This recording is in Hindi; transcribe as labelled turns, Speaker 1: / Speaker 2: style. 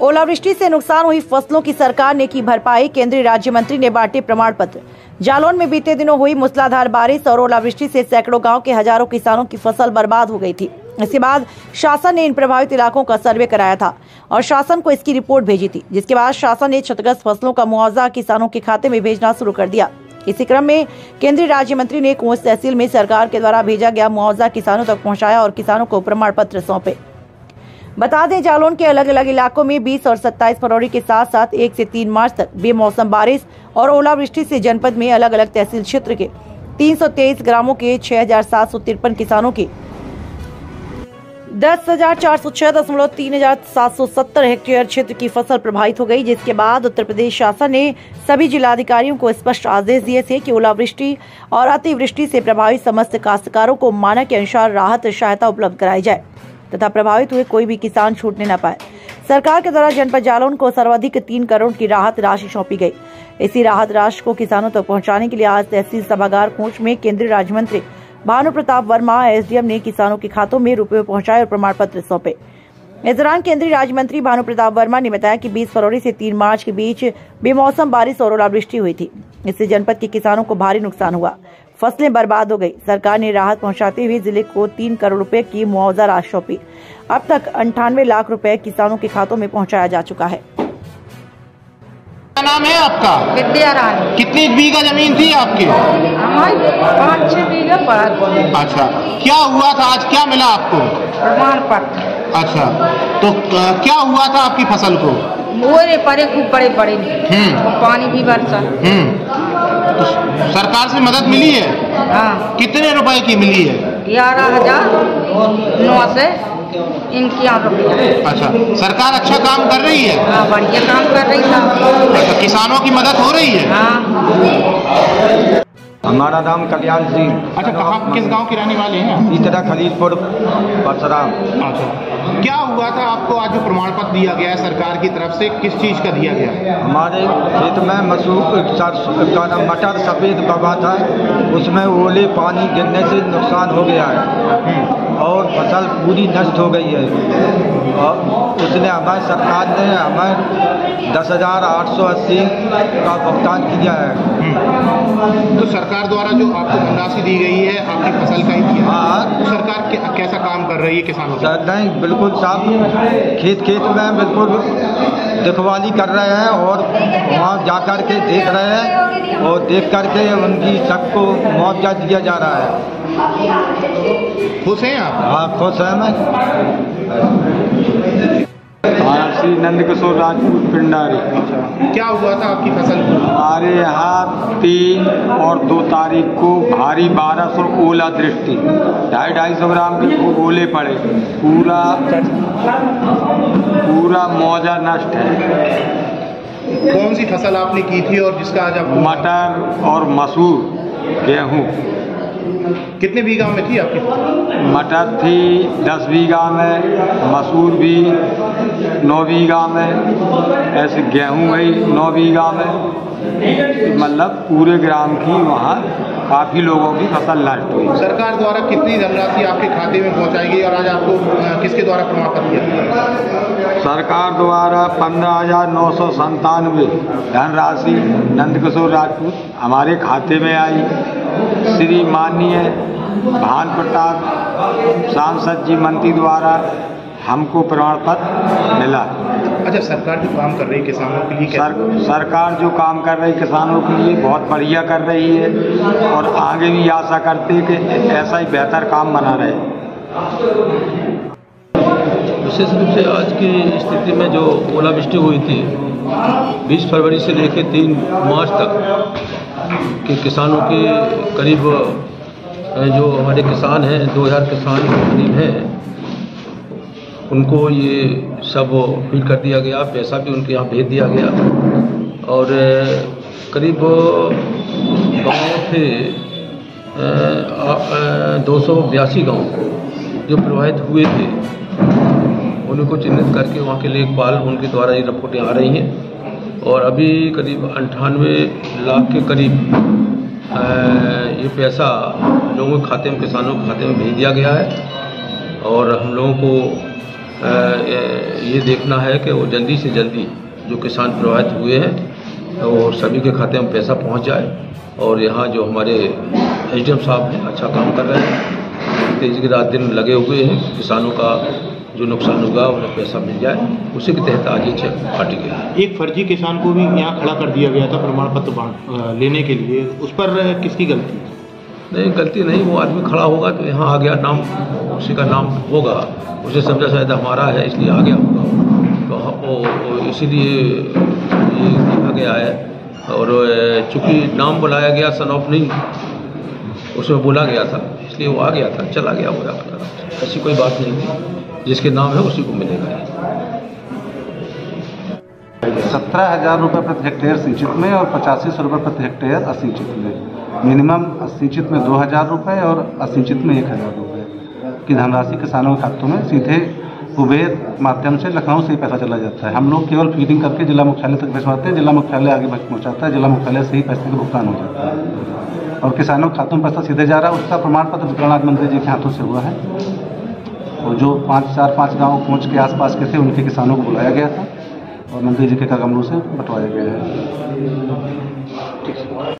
Speaker 1: ओलावृष्टि से नुकसान हुई फसलों की सरकार ने की भरपाई। केंद्रीय राज्य मंत्री ने बांटे प्रमाण पत्र। जालौन में बीते दिनों हुई मूसलाधार बारिश और ओलावृष्टि से सैकड़ों गांव के हजारों किसानों की फसल बर्बाद हो गई थी। इसके बाद शासन ने इन प्रभावित इलाकों का सर्वे कराया था और शासन को इसकी रिपोर्ट भेजी थी, जिसके बाद शासन ने क्षतिग्रस्त फसलों का मुआवजा किसानों के खाते में भेजना शुरू कर दिया। इसी क्रम में केंद्रीय राज्य मंत्री ने कोंच तहसील में सरकार के द्वारा भेजा गया मुआवजा किसानों तक पहुंचाया और किसानों को प्रमाण पत्र सौंपे। बता दें, जालौन के अलग अलग इलाकों में 20 और 27 फरवरी के साथ साथ 1 से 3 मार्च तक बेमौसम बारिश और ओलावृष्टि से जनपद में अलग अलग तहसील क्षेत्र के 323 ग्रामों के 6,753 किसानों की 10,406.3770 हेक्टेयर क्षेत्र की फसल प्रभावित हो गई, जिसके बाद उत्तर प्रदेश शासन ने सभी जिलाधिकारियों को स्पष्ट आदेश दिए थे कि ओलावृष्टि और अतिवृष्टि से प्रभावित समस्त काश्तकारों को मानक के अनुसार राहत सहायता उपलब्ध कराई जाए तथा प्रभावित हुए कोई भी किसान छूटने न पाए। सरकार के द्वारा जनपद जालौन को सर्वाधिक 3 करोड़ की राहत राशि सौंपी गई। इसी राहत राशि को किसानों तक पहुंचाने के लिए आज तहसील सभागार कोंच में केंद्रीय राज्य मंत्री भानु प्रताप वर्मा एसडीएम ने किसानों के खातों में रुपए पहुंचाए और प्रमाण पत्र सौंपे। इस दौरान केंद्रीय राज्य मंत्री भानु प्रताप वर्मा ने बताया कि 20 फरवरी से 3 मार्च के बीच बेमौसम बारिश और ओलावृष्टि हुई थी। इससे जनपद के किसानों को भारी नुकसान हुआ, फसलें बर्बाद हो गई। सरकार ने राहत पहुंचाते हुए जिले को 3 करोड़ रुपए की मुआवजा राशि सौंपी। अब तक 98 लाख रुपए किसानों के खातों में पहुंचाया जा चुका है।
Speaker 2: क्या नाम है आपका?
Speaker 3: विद्या रानी।
Speaker 2: कितनी बीघा जमीन थी आपकी?
Speaker 3: हमारी 5-6 बीघा पड़ा।
Speaker 2: अच्छा, क्या हुआ था आज, क्या मिला आपको?
Speaker 3: प्रमाण पत्र।
Speaker 2: अच्छा, तो क्या हुआ था आपकी फसल को?
Speaker 3: मोरे पड़े खूब बड़े बड़े, पानी भी बरसा।
Speaker 2: तो सरकार से मदद मिली है?
Speaker 3: हाँ।
Speaker 2: कितने रुपए की मिली है?
Speaker 3: 11,900 इनकी रुपया।
Speaker 2: अच्छा, सरकार अच्छा काम कर रही है?
Speaker 3: हाँ, बढ़िया काम कर रही है।
Speaker 2: अच्छा, किसानों की मदद हो रही है?
Speaker 3: हाँ।
Speaker 4: हमारा नाम कल्याण सिंह।
Speaker 2: अच्छा, कहाँ, किस गांव के रहने वाले हैं?
Speaker 4: इतना खलीलपुर परसराम।
Speaker 2: अच्छा, क्या हुआ था आपको आज जो प्रमाण पत्र दिया गया है सरकार की तरफ से, किस चीज का दिया गया है?
Speaker 4: हमारे खेत में मटर सफेद बबा था, उसमें ओले पानी गिरने से नुकसान हो गया है और फसल पूरी नष्ट हो गई है। और उसने हमारी सरकार ने हमें 10,880 का भुगतान किया है।
Speaker 2: तो सरकार द्वारा जो आपको धनराशि दी गई है आपकी फसल का ही दिया है?
Speaker 4: हाँ।
Speaker 2: तो सरकार कैसा काम कर रही है किसानों का?
Speaker 4: नहीं, बिल्कुल साफ खेत में बिल्कुल देखभाली कर रहे हैं और वहाँ जा कर के देख रहे हैं और देख करके उनकी सबको मुआवजा दिया जा रहा है।
Speaker 2: खुश हैं आप?
Speaker 4: हाँ, खुश है मैं।
Speaker 5: श्री नंदकिशोर राजपूत पिंडारी।
Speaker 2: क्या हुआ था आपकी फसल को?
Speaker 5: हमारे यहाँ 3 और 2 तारीख को भारी बारिश और ओला दृष्टि 250-250 ग्राम के ओले पड़े। पूरा मौजा नष्ट है।
Speaker 2: कौन सी फसल आपने की थी और जिसका आज आपको?
Speaker 5: मटर और मसूर, गेहूँ।
Speaker 2: कितने बीघा में थी आपकी?
Speaker 5: मटर थी 10 बीघा में, मसूर भी 9 बीघा में, ऐसे गेहूँ गई 9 बीघा में। मतलब पूरे ग्राम की वहाँ काफ़ी लोगों की फसल नष्ट हुई।
Speaker 2: सरकार द्वारा कितनी धनराशि आपके खाते में पहुँचाई गई और आज आपको किसके द्वारा प्रमाण पत्र दिया?
Speaker 5: सरकार द्वारा 15,997 धनराशि नंदकिशोर राजपूत हमारे खाते में आई। श्री माननीय भानु प्रताप सांसद जी मंत्री द्वारा हमको प्रमाण पत्र मिला।
Speaker 2: अच्छा, सरकार जो काम कर रही है किसानों के लिए
Speaker 5: सरकार जो काम कर रही है किसानों के लिए बहुत बढ़िया कर रही है और आगे भी आशा करते हैं कि ऐसा ही बेहतर काम बना रहे।
Speaker 6: विशेष रूप से आज की स्थिति में जो ओलावृष्टि हुई थी 20 फरवरी से लेकर 3 मार्च तक के किसानों के करीब जो हमारे किसान हैं 2000 किसान करीब हैं, उनको ये सब फीड कर दिया गया, पैसा भी उनके यहाँ भेज दिया गया और करीब गाँव थे 282 गाँव जो प्रभावित हुए थे, उनको चिन्हित करके वहाँ के लेखपाल उनके द्वारा ये रिपोर्टें आ रही हैं और अभी करीब 98 लाख के करीब ये पैसा लोगों के खाते में, किसानों के खाते में भेज दिया गया है और हम लोगों को ये देखना है कि वो जल्दी से जल्दी जो किसान प्रभावित हुए हैं वो सभी के खाते में पैसा पहुंच जाए। और यहाँ जो हमारे एसडीएम साहब हैं अच्छा काम कर रहे हैं, तेजी के रात दिन लगे हुए हैं, किसानों का जो नुकसान हुआ उन्हें पैसा मिल जाए, उसी के तहत आज ये चेक काटी गई।
Speaker 2: एक फर्जी किसान को भी यहाँ खड़ा कर दिया गया था प्रमाण पत्र लेने के लिए, उस पर किसकी गलती?
Speaker 6: नहीं, गलती नहीं, वो आदमी खड़ा होगा तो यहाँ आ गया, नाम उसी का नाम होगा, उसे समझा शायद हमारा है इसलिए आ गया होगा, तो इसीलिए ये लिखा गया है। और चूँकि नाम बुलाया गया, सन ऑफ नहीं उसमें बोला गया था, इसलिए वो आ गया था, चला गया हुआ अपना। ऐसी कोई बात नहीं थी, जिसके नाम है उसी को मिलेगा।
Speaker 7: 17,000 रुपये प्रति हेक्टेयर सिंचित में और 8500 रुपये प्रति हेक्टेयर असिंचित में। मिनिमम सिंचित में 2,000 रुपये और असिंचित में 1,000 रुपये की धनराशि किसानों के खातों में सीधे कुबेर माध्यम से लखनऊ से ही पैसा चला जाता है। हम लोग केवल फीडिंग करके जिला मुख्यालय तक भिजवाते हैं, जिला मुख्यालय आगे पहुँचाता है, जिला मुख्यालय से ही पैसे का भुगतान हो जाता है और किसानों के खातों में पैसा सीधे जा रहा है। उसका प्रमाण पत्र वितरण मंत्री जी के हाथों से हुआ है और जो 4-5 गाँव पहुँच के आसपास के थे उनके किसानों को बुलाया गया था और मंत्री जी के कमरों से बंटवाया गया है।